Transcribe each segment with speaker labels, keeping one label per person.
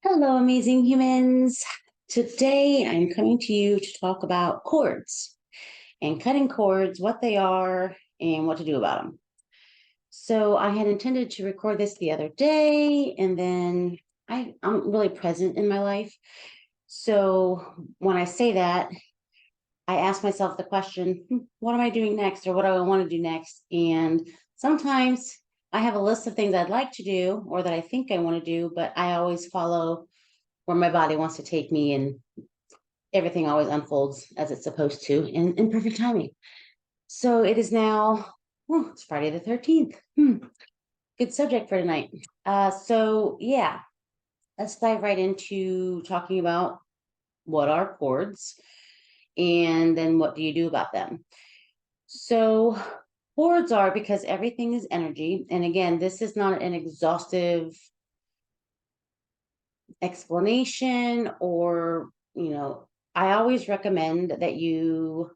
Speaker 1: Hello, amazing humans. Today I'm coming to you to talk about cords and cutting cords, what they are, and what to do about them. So I had intended to record this the other day, and then I'm really present in my life. So when I say that, I ask myself the question, what am I doing next, or what do I want to do next? And sometimes I have a list of things I'd like to do or that I think I want to do, but I always follow where my body wants to take me, and everything always unfolds as it's supposed to in perfect timing. So it is now, oh, it's Friday the 13th. Good subject for tonight. So yeah, let's dive right into talking about what are chords and then what do you do about them. So chords are, because everything is energy. And again, this is not an exhaustive explanation or, I always recommend that you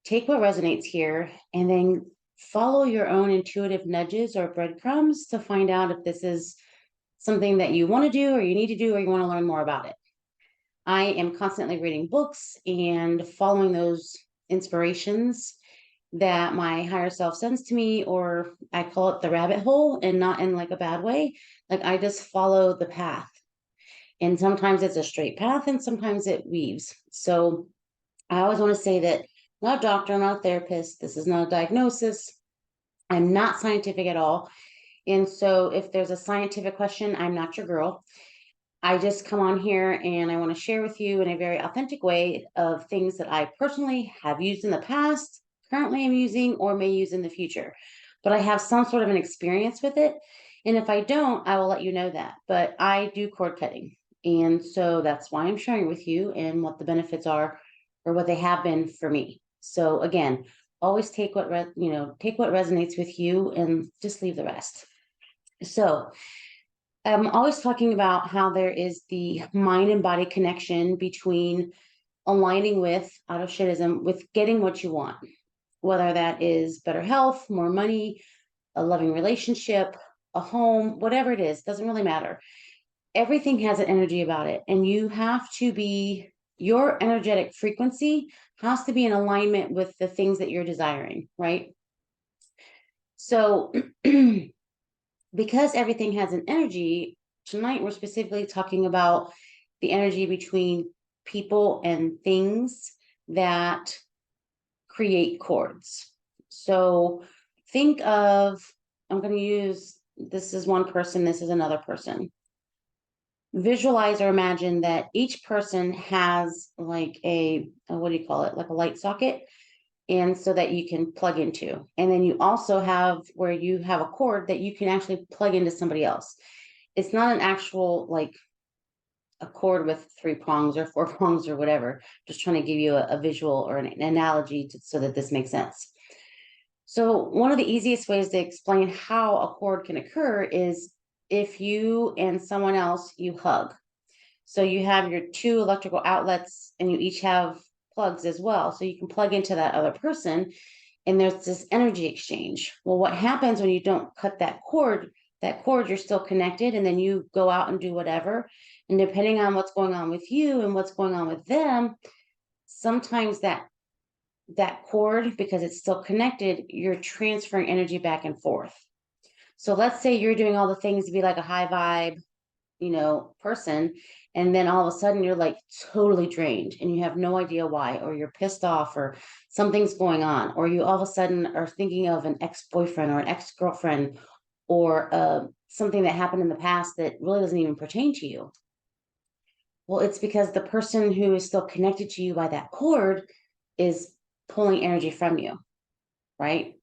Speaker 1: take what resonates here and then follow your own intuitive nudges or breadcrumbs to find out if this is something that you want to do or you need to do or you want to learn more about it. I am constantly reading books and following those inspirations that my higher self sends to me, or I call it the rabbit hole, and not in like a bad way. Like I just follow the path. And sometimes it's a straight path and sometimes it weaves. So I always want to say that I'm not a doctor, I'm not a therapist. This is not a diagnosis. I'm not scientific at all. And so if there's a scientific question, I'm not your girl. I just come on here and I want to share with you in a very authentic way of things that I personally have used in the past, currently am using, or may use in the future. But I have some sort of an experience with it. And if I don't, I will let you know that. But I do cord cutting. And so that's why I'm sharing with you and what the benefits are or what they have been for me. So again, always take take what resonates with you and just leave the rest. So I'm always talking about how there is the mind and body connection between aligning with auto-shit-ism, with getting what you want, whether that is better health, more money, a loving relationship, a home, whatever it is, doesn't really matter. Everything has an energy about it, and you have to be, your energetic frequency has to be in alignment with the things that you're desiring, right? So because everything has an energy, tonight we're specifically talking about the energy between people and things that create chords. So think of, I'm going to use, this is one person, this is another person. Visualize or imagine that each person has like what do you call it? Like a light socket, and so that you can plug into. And then you also have where you have a cord that you can actually plug into somebody else. It's not an actual like a cord with three prongs or four prongs or whatever. Just trying to give you a visual or an analogy so that this makes sense. So one of the easiest ways to explain how a cord can occur is if you and someone else, you hug. So you have your two electrical outlets and you each have plugs as well. So you can plug into that other person and there's this energy exchange. Well, what happens when you don't cut that cord, you're still connected, and then you go out and do whatever. And depending on what's going on with you and what's going on with them, sometimes that cord, because it's still connected, you're transferring energy back and forth. So let's say you're doing all the things to be like a high vibe, person, and then all of a sudden you're like totally drained and you have no idea why, or you're pissed off, or something's going on, or you all of a sudden are thinking of an ex-boyfriend or an ex-girlfriend, or something that happened in the past that really doesn't even pertain to you. Well, it's because the person who is still connected to you by that cord is pulling energy from you, right?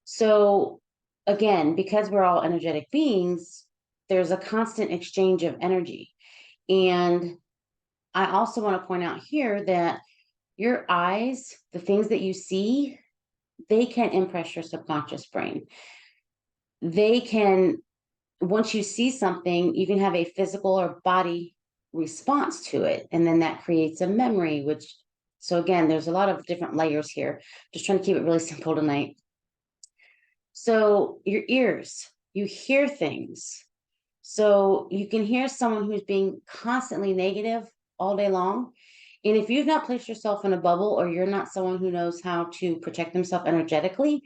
Speaker 1: So again, because we're all energetic beings, there's a constant exchange of energy. And I also want to point out here that your eyes, the things that you see, they can impress your subconscious brain. They can, once you see something, you can have a physical or body response to it. And then that creates a memory, so again, there's a lot of different layers here. Just trying to keep it really simple tonight. So your ears, you hear things. So you can hear someone who's being constantly negative all day long. And if you've not placed yourself in a bubble, or you're not someone who knows how to protect themselves energetically,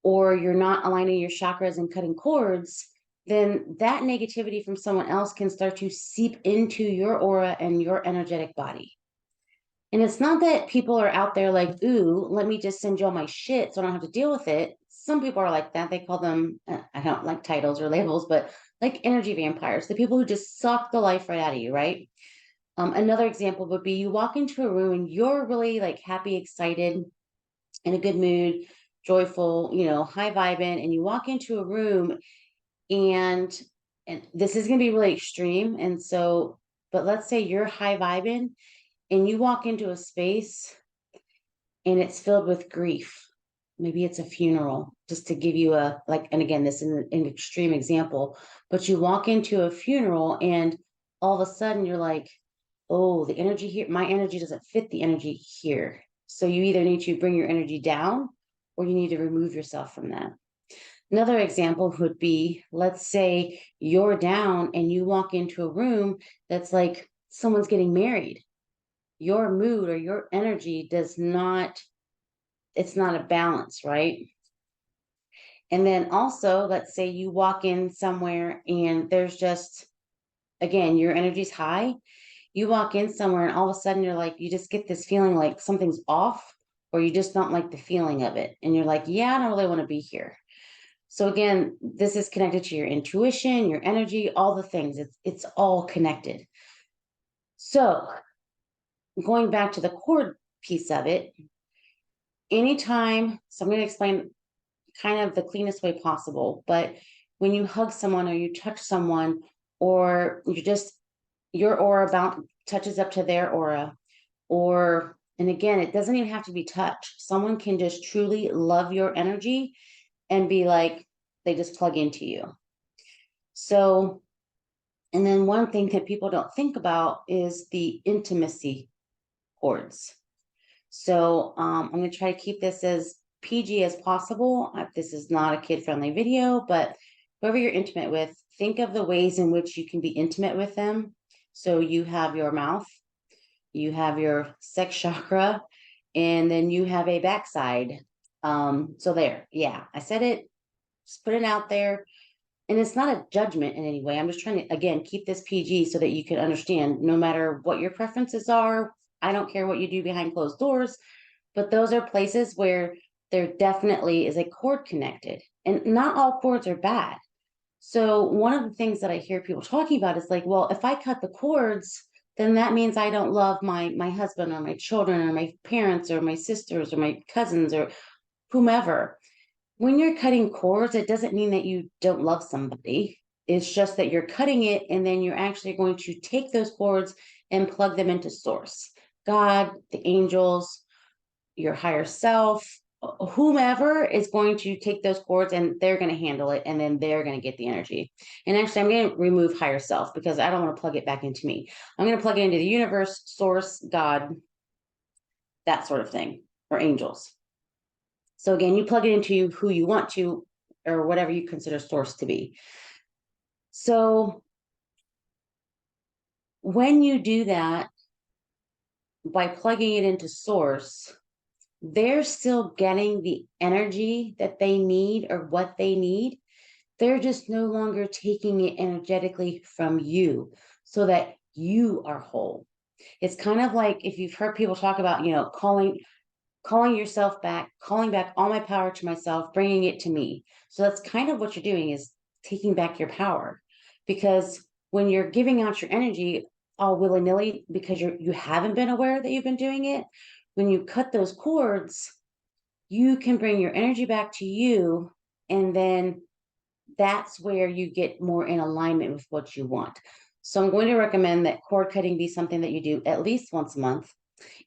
Speaker 1: or you're not aligning your chakras and cutting cords, then that negativity from someone else can start to seep into your aura and your energetic body. And it's not that people are out there like, ooh, let me just send you all my shit so I don't have to deal with it. Some people are like that. They call them, I don't like titles or labels, but like energy vampires, the people who just suck the life right out of you, right? Another example would be you walk into a room and you're really like happy, excited, in a good mood, joyful, high vibing, and you walk into a room and this is going to be really extreme. And so, but let's say you're high vibing and you walk into a space and it's filled with grief. Maybe it's a funeral, just to give you a like, and again, this is an extreme example, but you walk into a funeral and all of a sudden you're like, oh, the energy here, my energy doesn't fit the energy here. So you either need to bring your energy down or you need to remove yourself from that. Another example would be, let's say you're down and you walk into a room that's like someone's getting married. Your mood or your energy does not, it's not a balance, right? And then also, let's say you walk in somewhere and there's just, again, your energy's high. You walk in somewhere and all of a sudden you're like, you just get this feeling like something's off, or you just don't like the feeling of it. And you're like, yeah, I don't really want to be here. So again, this is connected to your intuition, your energy, all the things. It's all connected. So going back to the cord piece of it, anytime, so I'm going to explain kind of the cleanest way possible, but when you hug someone or you touch someone, or you just, your aura touches up to their aura, or, and again, it doesn't even have to be touch. Someone can just truly love your energy and be like, they just plug into you. So, and then one thing that people don't think about is the intimacy cords. So I'm going to try to keep this as PG as possible. This is not a kid-friendly video, but whoever you're intimate with, think of the ways in which you can be intimate with them. So you have your mouth, you have your sex chakra, and then you have a backside. So there, yeah, I said it, just put it out there. And it's not a judgment in any way. I'm just trying to, again, keep this PG so that you can understand no matter what your preferences are. I don't care what you do behind closed doors, but those are places where there definitely is a cord connected. And not all cords are bad. So one of the things that I hear people talking about is like, well, if I cut the cords, then that means I don't love my husband or my children or my parents or my sisters or my cousins or whomever. When you're cutting cords, it doesn't mean that you don't love somebody. It's just that you're cutting it and then you're actually going to take those cords and plug them into source. God, the angels, your higher self, whomever is going to take those cords and they're going to handle it, and then they're going to get the energy. And actually, I'm going to remove higher self because I don't want to plug it back into me. I'm going to plug it into the universe, source, God, that sort of thing, or angels. So again, you plug it into who you want to, or whatever you consider source to be. So when you do that, by plugging it into source, they're still getting the energy that they need or what they need. They're just no longer taking it energetically from you so that you are whole. It's kind of like if you've heard people talk about, calling yourself back, calling back all my power to myself, bringing it to me. So that's kind of what you're doing, is taking back your power. Because when you're giving out your energy all willy-nilly because you haven't been aware that you've been doing it, when you cut those cords, you can bring your energy back to you, and then that's where you get more in alignment with what you want. So I'm going to recommend that cord cutting be something that you do at least once a month.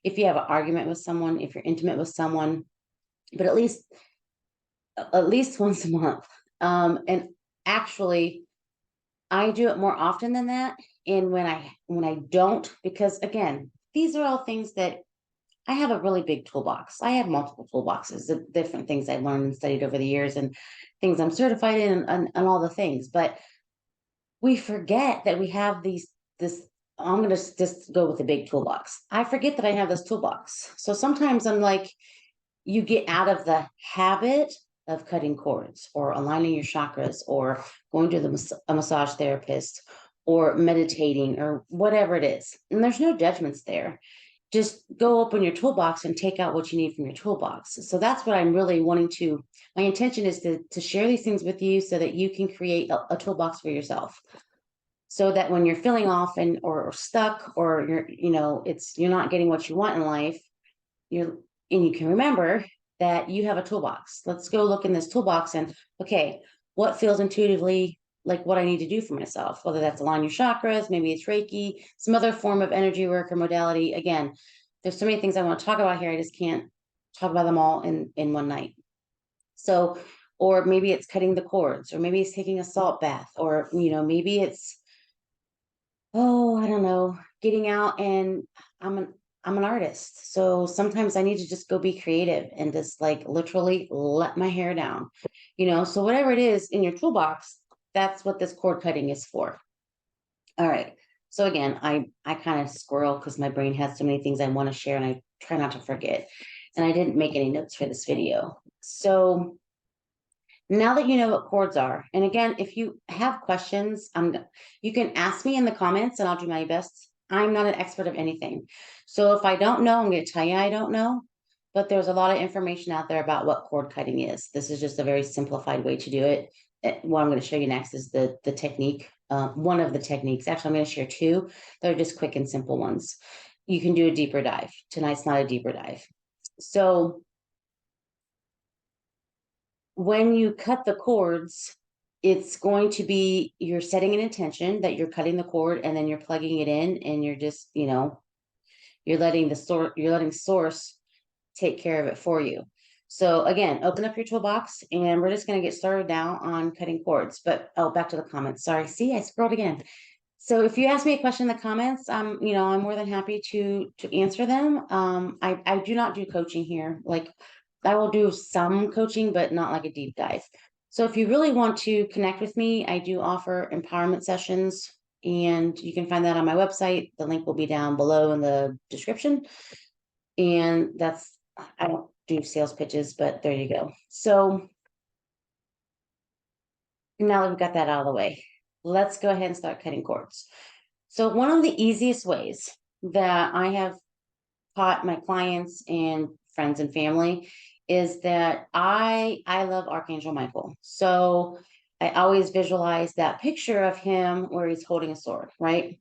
Speaker 1: If you have an argument with someone, if you're intimate with someone, but at least once a month. And actually, I do it more often than that. And when I don't, because again, these are all things that I have a really big toolbox. I have multiple toolboxes of different things I've learned and studied over the years, and things I'm certified in, and all the things. But we forget that we have this. I'm going to just go with the big toolbox. I forget that I have this toolbox. So sometimes I'm like, you get out of the habit of cutting cords or aligning your chakras or going to a massage therapist or meditating or whatever it is. And there's no judgments there. Just go open your toolbox and take out what you need from your toolbox. So that's what I'm really wanting to. My intention is to share these things with you so that you can create a toolbox for yourself. So that when you're feeling off and or stuck or you're not getting what you want in life, you're and you can remember that you have a toolbox. Let's go look in this toolbox and okay, what feels intuitively like what I need to do for myself, whether that's align your chakras, maybe it's Reiki, some other form of energy work or modality. Again, there's so many things I want to talk about here. I just can't talk about them all in one night. So, or maybe it's cutting the cords, or maybe it's taking a salt bath, or maybe it's I don't know, getting out and I'm an I'm an artist. So sometimes I need to just go be creative and just like literally let my hair down. So whatever it is in your toolbox, that's what this cord cutting is for. All right. So again, I kind of squirrel because my brain has so many things I want to share and I try not to forget. And I didn't make any notes for this video. So now that you know what chords are, and again, if you have questions, you can ask me in the comments and I'll do my best. I'm not an expert of anything. So if I don't know, I'm going to tell you I don't know, but there's a lot of information out there about what chord cutting is. This is just a very simplified way to do it. What I'm going to show you next is the technique, one of the techniques. Actually, I'm going to share two. They're just quick and simple ones. You can do a deeper dive. Tonight's not a deeper dive. So when you cut the cords, it's going to be you're setting an intention that you're cutting the cord and then you're plugging it in and you're just, you're letting source take care of it for you. So again, open up your toolbox and we're just going to get started now on cutting cords. But back to the comments. Sorry. See, I scrolled again. So if you ask me a question in the comments, I'm more than happy to answer them. I do not do coaching here. Like I will do some coaching, but not like a deep dive. So if you really want to connect with me, I do offer empowerment sessions, and you can find that on my website. The link will be down below in the description. And I don't do sales pitches, but there you go. So now that we've got that out of the way, let's go ahead and start cutting cords. So one of the easiest ways that I have taught my clients and friends and family is that I love Archangel Michael. So I always visualize that picture of him where he's holding a sword, right?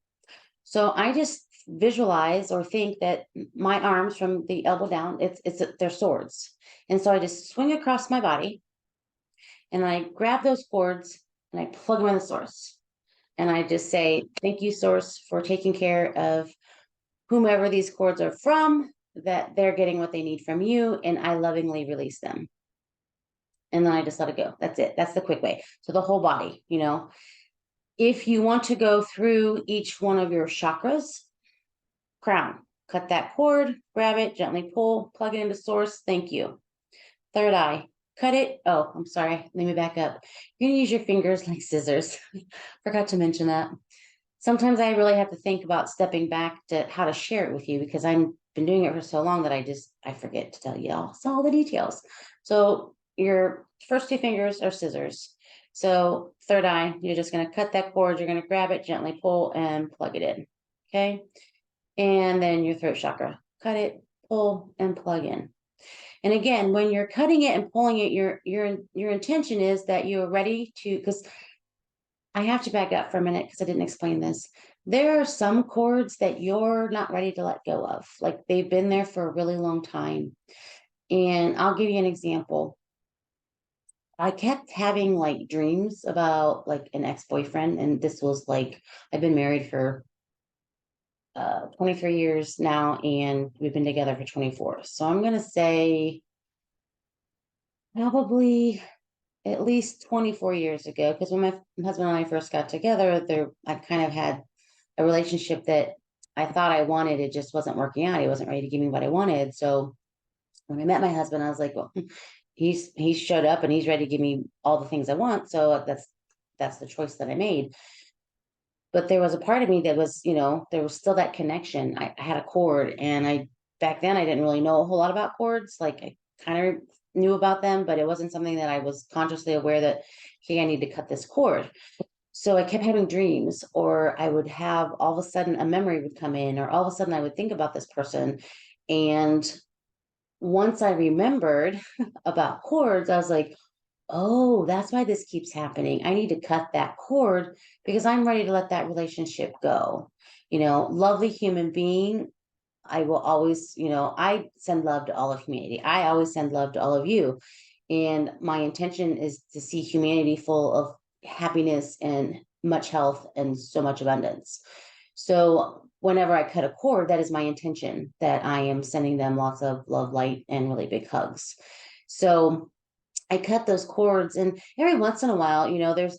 Speaker 1: So I just visualize or think that my arms from the elbow down, they're swords. And so I just swing across my body and I grab those cords and I plug them in the source. And I just say, thank you, source, for taking care of whomever these cords are from, that they're getting what they need from you, and I lovingly release them. And then I just let it go. That's it. That's the quick way. So the whole body, If you want to go through each one of your chakras, crown, cut that cord, grab it, gently pull, plug it into source. Thank you. Third eye, cut it. Oh, I'm sorry. Let me back up. You're going to use your fingers like scissors. Forgot to mention that. Sometimes I really have to think about stepping back to how to share it with you because I've been doing it for so long that I forget to tell you all the details. So your first two fingers are scissors. So third eye, you're just going to cut that cord. You're going to grab it, gently pull and plug it in. Okay. And then your throat chakra, cut it, pull and plug in. And again, when you're cutting it and pulling it, your intention is that you're ready to, because I have to back up for a minute because I didn't explain this. There are some cords that you're not ready to let go of. Like they've been there for a really long time. And I'll give you an example. I kept having like dreams about like an ex-boyfriend. And this was like, I've been married for 23 years now, and we've been together for 24. So I'm going to say probably at least 24 years ago, because when my husband and I first got together, I kind of had a relationship that I thought I wanted. It just wasn't working out. He wasn't ready to give me what I wanted. So when I met my husband, I was like, well, he's showed up and he's ready to give me all the things I want. So that's the choice that I made. But there was a part of me that was, there was still that connection. I had a cord, and back then I didn't really know a whole lot about cords. Like, I kind of knew about them, but it wasn't something that I was consciously aware that, hey, I need to cut this cord. So I kept having dreams, or I would have all of a sudden a memory would come in, or all of a sudden I would think about this person. And once I remembered about cords, I was like, oh, that's why this keeps happening. I need to cut that cord because I'm ready to let that relationship go. Lovely human being. I will always, I send love to all of humanity. I always send love to all of you. And my intention is to see humanity full of happiness and much health and so much abundance. So whenever I cut a cord, that is my intention, that I am sending them lots of love, light, and really big hugs. So I cut those cords, and every once in a while,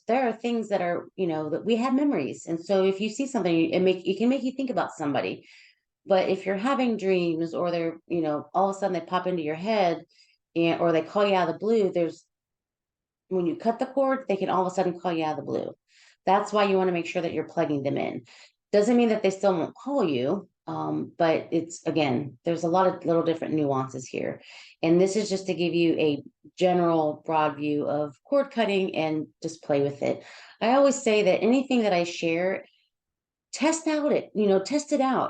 Speaker 1: there are things that are, that we have memories. And so if you see something, it can make you think about somebody. But if you're having dreams, or they're, all of a sudden they pop into your head, or they call you out of the blue, when you cut the cord, they can all of a sudden call you out of the blue. That's why you want to make sure that you're plugging them in. Doesn't mean that they still won't call you, but there's a lot of little different nuances here. And this is just to give you a general broad view of cord cutting, and just play with it. I always say that anything that I share, test it out,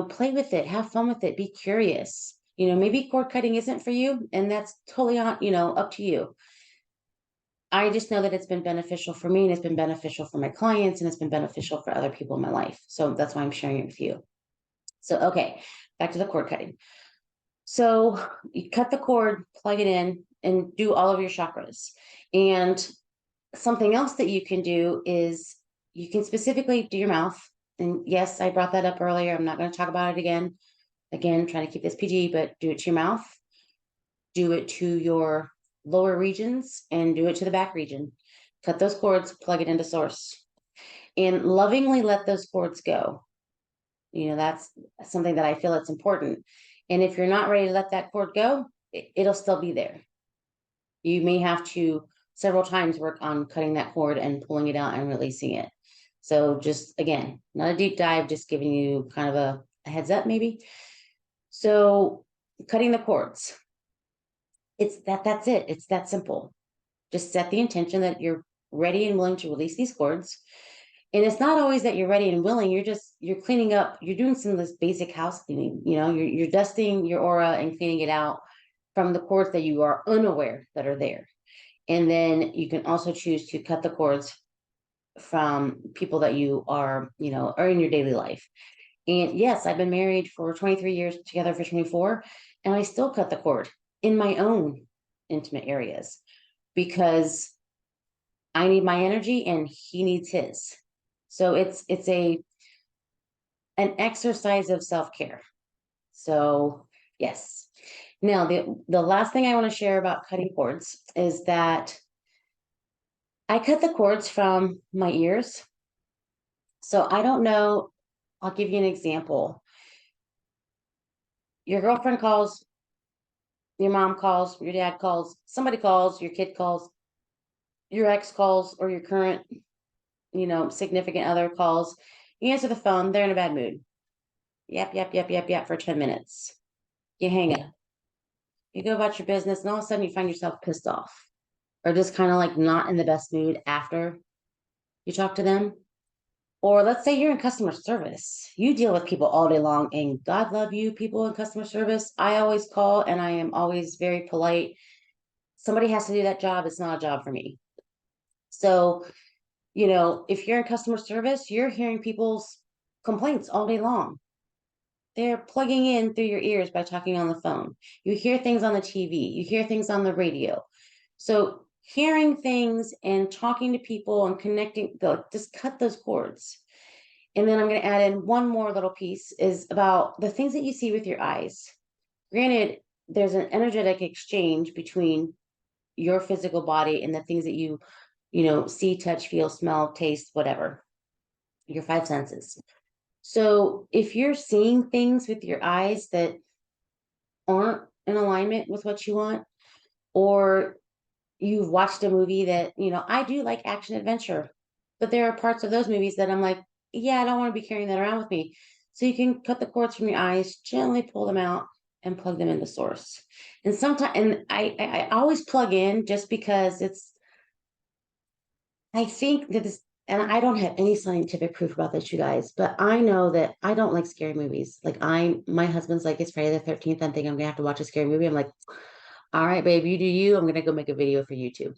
Speaker 1: play with it, have fun with it, be curious. Maybe cord cutting isn't for you, and that's totally up to you. I just know that it's been beneficial for me, and it's been beneficial for my clients, and it's been beneficial for other people in my life. So that's why I'm sharing it with you. So, okay, back to the cord cutting. So you cut the cord, plug it in, and do all of your chakras. And something else that you can do is you can specifically do your mouth. And yes, I brought that up earlier. I'm not going to talk about it again. Again, trying to keep this PG, but do it to your mouth, do it to your lower regions, and do it to the back region. Cut those cords, plug it into source, and lovingly let those cords go. That's something that I feel it's important. And if you're not ready to let that cord go, it'll still be there. You may have to several times work on cutting that cord and pulling it out and releasing it. So just, again, not a deep dive, just giving you kind of a heads up maybe. So cutting the cords, that's it. It's that simple. Just set the intention that you're ready and willing to release these cords. And it's not always that you're ready and willing. You're cleaning up, you're doing some of this basic house cleaning. You're dusting your aura and cleaning it out from the cords that you are unaware that are there. And then you can also choose to cut the cords from people that you are in your daily life. And yes, I've been married for 23 years, together for 24, and I still cut the cord in my own intimate areas, because I need my energy and he needs his. So it's an exercise of self-care. So yes. Now, the last thing I want to share about cutting cords is that I cut the cords from my ears. So I don't know. I'll give you an example. Your girlfriend calls, your mom calls, your dad calls, somebody calls, your kid calls, your ex calls, or your current, significant other calls. You answer the phone, they're in a bad mood. Yep, yep, yep, yep, yep, for 10 minutes. You hang up. You go about your business, and all of a sudden you find yourself pissed off, or just kind of like not in the best mood after you talk to them. Or let's say you're in customer service. You deal with people all day long, and God love you, people in customer service. I always call, and I am always very polite. Somebody has to do that job. It's not a job for me. So, if you're in customer service, you're hearing people's complaints all day long. They're plugging in through your ears by talking on the phone. You hear things on the TV. You hear things on the radio. So hearing things and talking to people and connecting, just cut those cords. And then I'm going to add in one more little piece, is about the things that you see with your eyes. Granted, there's an energetic exchange between your physical body and the things that you see, touch, feel, smell, taste, whatever, your five senses. So if you're seeing things with your eyes that aren't in alignment with what you want, or you've watched a movie that, I do like action adventure, but there are parts of those movies that I'm like, yeah, I don't want to be carrying that around with me. So you can cut the cords from your eyes, gently pull them out and plug them into source. And sometimes, and I always plug in just because I think that this, and I don't have any scientific proof about this, you guys, but I know that I don't like scary movies. Like my husband's like, it's Friday the 13th. I think I'm gonna have to watch a scary movie. I'm like, all right, babe, you do you. I'm gonna go make a video for YouTube.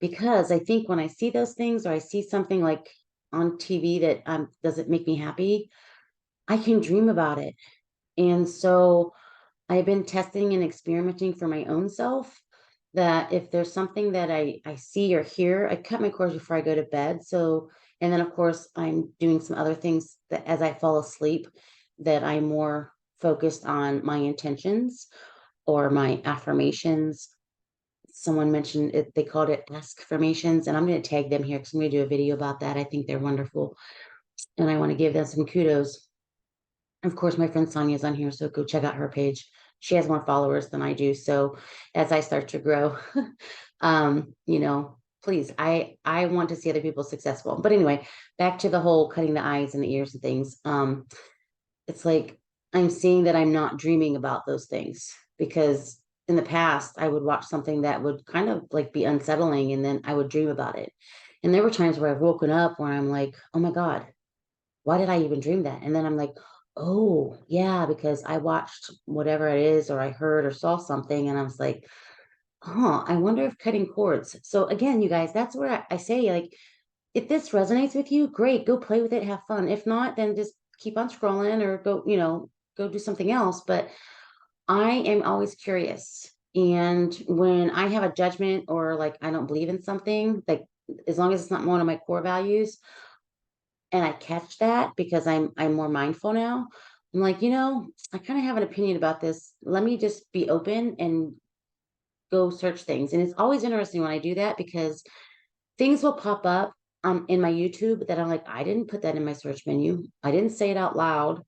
Speaker 1: Because I think when I see those things or I see something like on TV that doesn't make me happy, I can dream about it. And so I've been testing and experimenting for my own self that if there's something that I see or hear, I cut my cords before I go to bed. So, and then of course, I'm doing some other things that as I fall asleep, that I'm more focused on my intentions or my affirmations. Someone mentioned it, they called it ask formations, and I'm going to tag them here because I'm going to do a video about that. I think they're wonderful, and I want to give them some kudos. Of course, my friend Sonia's on here, so go check out her page. She has more followers than I do. So as I start to grow, you know, please, I want to see other people successful. But anyway, back to the whole cutting the eyes and the ears and things. It's like I'm seeing that I'm not dreaming about those things because in the past I would watch something that would kind of like be unsettling and then I would dream about it. And there were times where I've woken up where I'm like, oh my God, why did I even dream that? And then I'm like, oh, yeah, because I watched whatever it is, or I heard or saw something, and I was like, huh, I wonder if cutting cords. So, again, you guys, that's where I say, like, if this resonates with you, great, go play with it, have fun. If not, then just keep on scrolling or go, go do something else. But I am always curious. And when I have a judgment or like I don't believe in something, like as long as it's not one of my core values, and I catch that because I'm more mindful now. I'm like, I kind of have an opinion about this. Let me just be open and go search things. And it's always interesting when I do that because things will pop up in my YouTube that I'm like, I didn't put that in my search menu. I didn't say it out loud.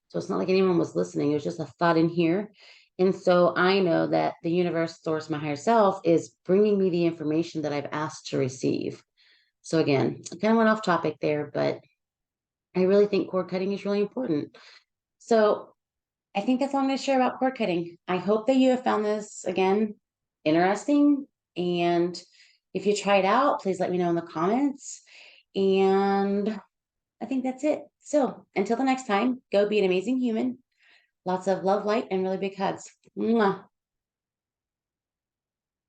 Speaker 1: So it's not like anyone was listening. It was just a thought in here. And so I know that the universe, source, my higher self is bringing me the information that I've asked to receive. So again, I kind of went off topic there, but I really think cord cutting is really important. So I think that's all I'm going to share about cord cutting. I hope that you have found this again interesting. And if you try it out, please let me know in the comments. And I think that's it. So until the next time, go be an amazing human. Lots of love, light, and really big hugs. Mwah.